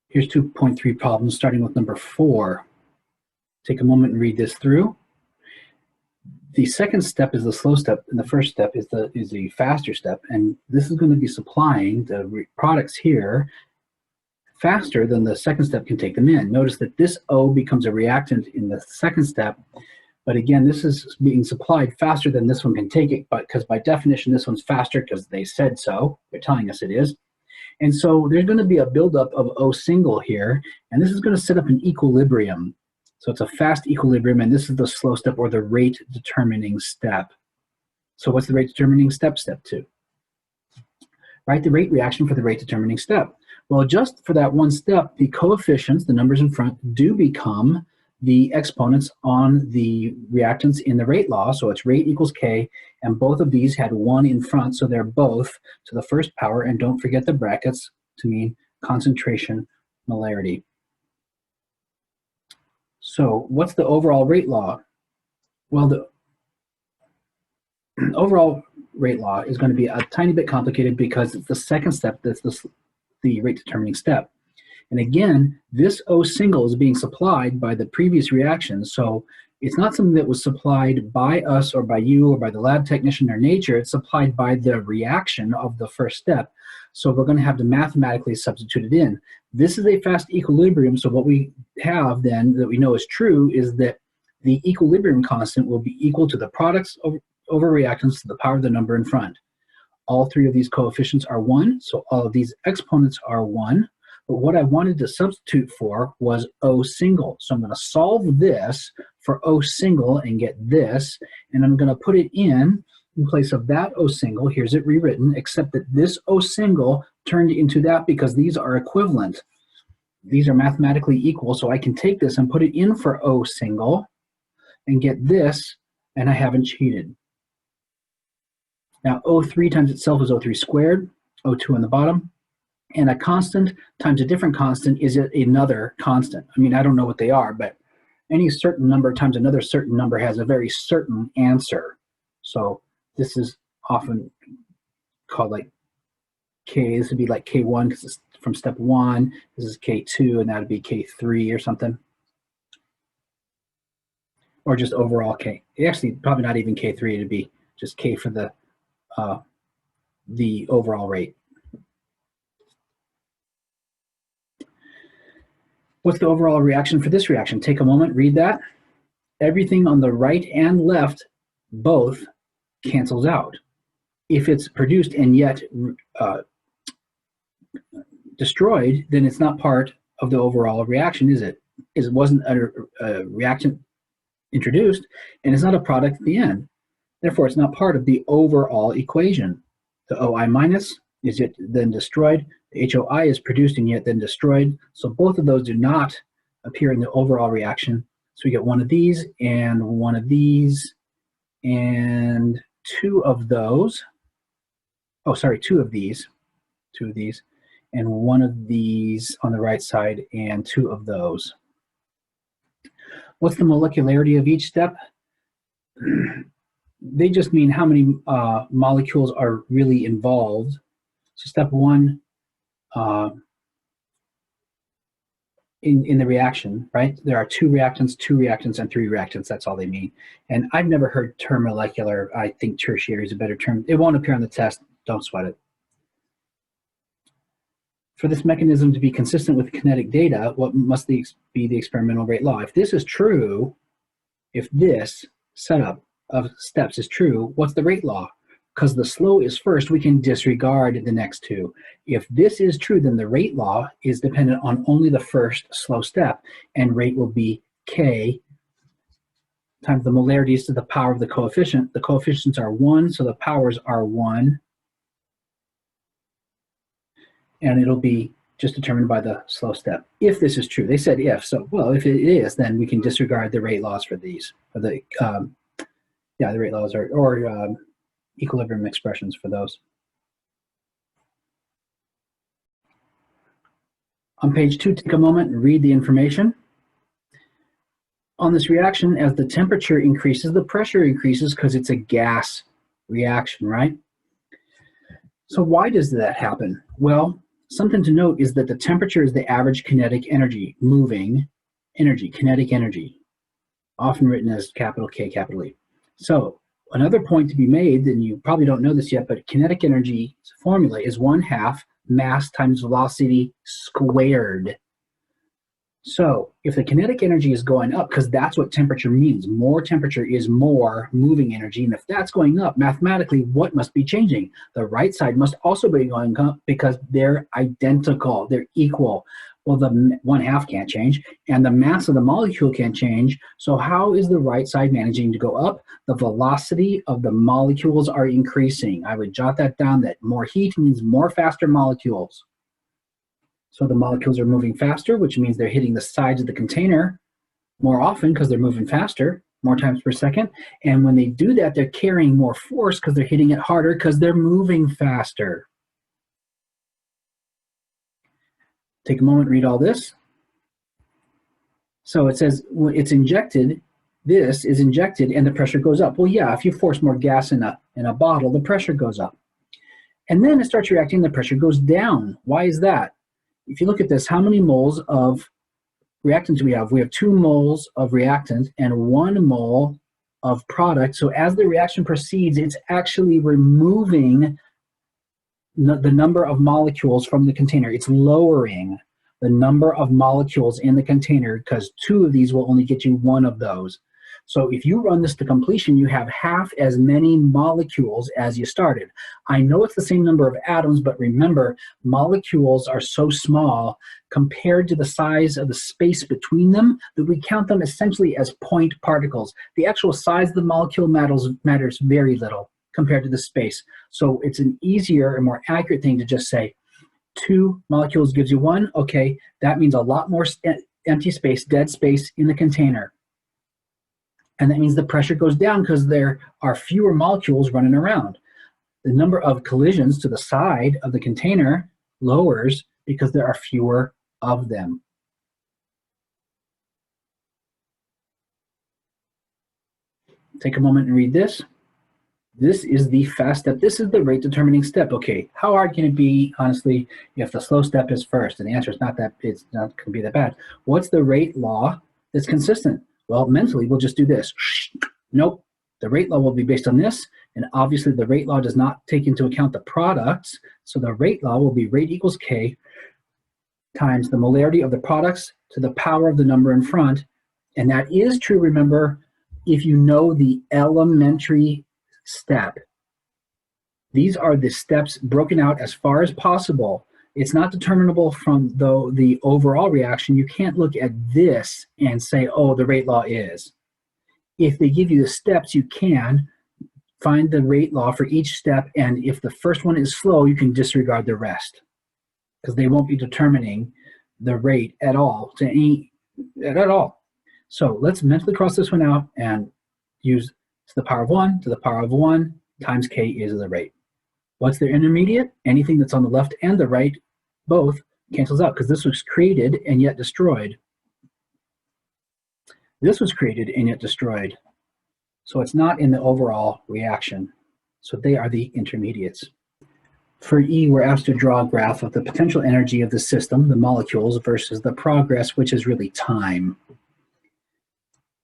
Here's 2.3 problems, starting with number 4. Take a moment and read this through. The second step is the slow step, and the first step is the faster step. And this is going to be supplying the products here faster than the second step can take them in. Notice that this O becomes a reactant in the second step, but again, this is being supplied faster than this one can take it, but because by definition, this one's faster because they said so. They're telling us it is. And so there's going to be a buildup of O single here, and this is going to set up an equilibrium. So it's a fast equilibrium, and this is the slow step or the rate determining step. So what's the rate determining step? Step 2. Write the rate reaction for the rate determining step. Well, just for that one step, the coefficients, the numbers in front, do become the exponents on the reactants in the rate law. So it's rate equals K, and both of these had 1 in front, so they're both to the first power, and don't forget the brackets to mean concentration molarity. So what's the overall rate law? Well, the overall rate law is going to be a tiny bit complicated because it's the second step that's the rate determining step. And again, this O single is being supplied by the previous reaction, so it's not something that was supplied by us or by you or by the lab technician or nature. It's supplied by the reaction of the first step. So we're going to have to mathematically substitute it in. This is a fast equilibrium, so what we have then that we know is true is that the equilibrium constant will be equal to the products over reactants to the power of the number in front. All three of these coefficients are 1, so all of these exponents are 1. But what I wanted to substitute for was O single. So I'm going to solve this for O single and get this, and I'm going to put it in place of that O single. Here's it rewritten, except that this O single turned into that because these are equivalent. These are mathematically equal, so I can take this and put it in for O single and get this, and I haven't cheated. Now O3 times itself is O3 squared, O2 on the bottom. And a constant times a different constant is another constant. I mean, I don't know what they are, but any certain number times another certain number has a very certain answer. So this is often called like K. This would be like K1 because it's from step 1. This is K2, and that would be K3 or something. Or just overall K. Actually, probably not even K3. It would be just K for the overall rate. What's the overall reaction for this reaction? Take a moment, read that. Everything on the right and left both cancels out. If it's produced and yet destroyed, then it's not part of the overall reaction, is it? It wasn't a reactant introduced, and it's not a product at the end. Therefore, it's not part of the overall equation. The OI minus is yet then destroyed. The HOI is produced and yet then destroyed. So both of those do not appear in the overall reaction. So we get one of these and one of these and two of those. Oh, sorry, two of these and one of these on the right side and two of those. What's the molecularity of each step? They just mean how many molecules are really involved. So step 1, in the reaction, right? There are 2 reactants, 2 reactants, and 3 reactants. That's all they mean. And I've never heard term molecular. I think tertiary is a better term. It won't appear on the test. Don't sweat it. For this mechanism to be consistent with kinetic data, what must be the experimental rate law? If this is true, if this setup of steps is true, what's the rate law? Because the slow is first, we can disregard the next 2. If this is true, then the rate law is dependent on only the first slow step, and rate will be K times the molarities to the power of the coefficient. The coefficients are 1, so the powers are 1. And it'll be just determined by the slow step. If this is true, they said if, so well, if it is, then we can disregard the rate laws for these, for the the rate laws or equilibrium expressions for those. On page 2, take a moment and read the information. On this reaction, as the temperature increases, the pressure increases because it's a gas reaction, right? So why does that happen? Well, Something to note is that the temperature is the average kinetic energy, moving energy, kinetic energy, often written as capital K, capital E. So another point to be made, and you probably don't know this yet, but kinetic energy formula is 1/2 mass times velocity squared. So if the kinetic energy is going up, because that's what temperature means, more temperature is more moving energy, and if that's going up, mathematically, what must be changing? The right side must also be going up because they're identical, they're equal. Well, the 1/2 can't change, and the mass of the molecule can't change, so how is the right side managing to go up? The velocity of the molecules are increasing. I would jot that down, that more heat means more faster molecules. So the molecules are moving faster, which means they're hitting the sides of the container more often because they're moving faster, more times per second. And when they do that, they're carrying more force because they're hitting it harder because they're moving faster. Take a moment, read all this. So it says it's injected, this is injected and the pressure goes up. Well, yeah, if you force more gas in a bottle, the pressure goes up. And then it starts reacting, the pressure goes down. Why is that? If you look at this, how many moles of reactant do we have? We have 2 moles of reactant and 1 mole of product. So as the reaction proceeds, it's actually removing the number of molecules from the container. It's lowering the number of molecules in the container because 2 of these will only get you 1 of those. So if you run this to completion, you have half as many molecules as you started. I know it's the same number of atoms, but remember, molecules are so small compared to the size of the space between them that we count them essentially as point particles. The actual size of the molecule matters very little compared to the space. So it's an easier and more accurate thing to just say 2 molecules gives you 1. Okay, that means a lot more empty space, dead space in the container. And that means the pressure goes down because there are fewer molecules running around. The number of collisions to the side of the container lowers because there are fewer of them. Take a moment and read this. This is the fast step. This is the rate determining step. Okay, how hard can it be, honestly, if the slow step is first? And the answer is it's not going to be that bad. What's the rate law that's consistent? Well, mentally, we'll just do this. Nope. The rate law will be based on this, and obviously the rate law does not take into account the products, so the rate law will be rate equals K times the molarity of the products to the power of the number in front, and that is true, remember, if you know the elementary step. These are the steps broken out as far as possible. It's not determinable from the overall reaction. You can't look at this and say, oh, the rate law is. If they give you the steps, you can find the rate law for each step, and if the first one is slow, you can disregard the rest because they won't be determining the rate at all at all. So let's mentally cross this one out and use to the power of 1 to the power of 1 times K is the rate. What's their intermediate? Anything that's on the left and the right, both cancels out because this was created and yet destroyed. This was created and yet destroyed. So it's not in the overall reaction. So they are the intermediates. For E, we're asked to draw a graph of the potential energy of the system, the molecules, versus the progress, which is really time.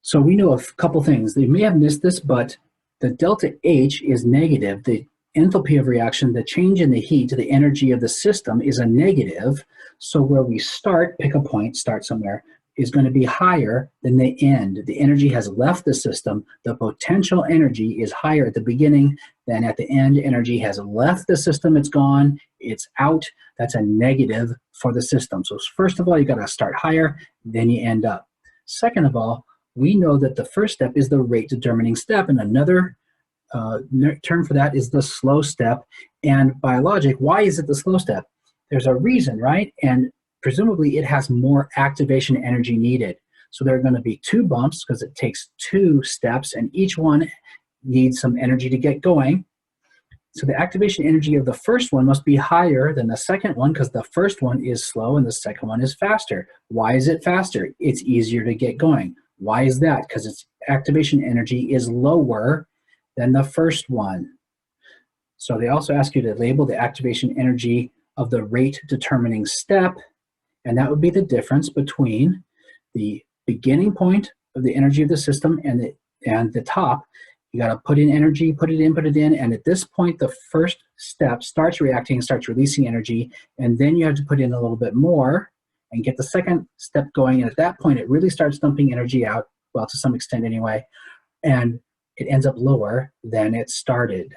So we know a couple things. They may have missed this, but the delta H is negative. The enthalpy of reaction, the change in the heat to the energy of the system is a negative. So where we start, pick a point, start somewhere, is going to be higher than the end. The energy has left the system. The potential energy is higher at the beginning than at the end. Energy has left the system. It's gone. It's out. That's a negative for the system. So first of all, you got to start higher, then you end up. Second of all, we know that the first step is the rate determining step, and another term for that is the slow step. And by logic, why is it the slow step? There's a reason, right? And presumably it has more activation energy needed. So there are going to be 2 bumps because it takes 2 steps, and each one needs some energy to get going. So the activation energy of the first one must be higher than the second one because the first one is slow and the second one is faster. Why is it faster? It's easier to get going. Why is that? Because its activation energy is lower than the first one. So they also ask you to label the activation energy of the rate determining step, and that would be the difference between the beginning point of the energy of the system and the top. You got to put in energy, put it in, and at this point, the first step starts reacting, starts releasing energy, and then you have to put in a little bit more and get the second step going, and at that point, it really starts dumping energy out, well, to some extent anyway, and it ends up lower than it started.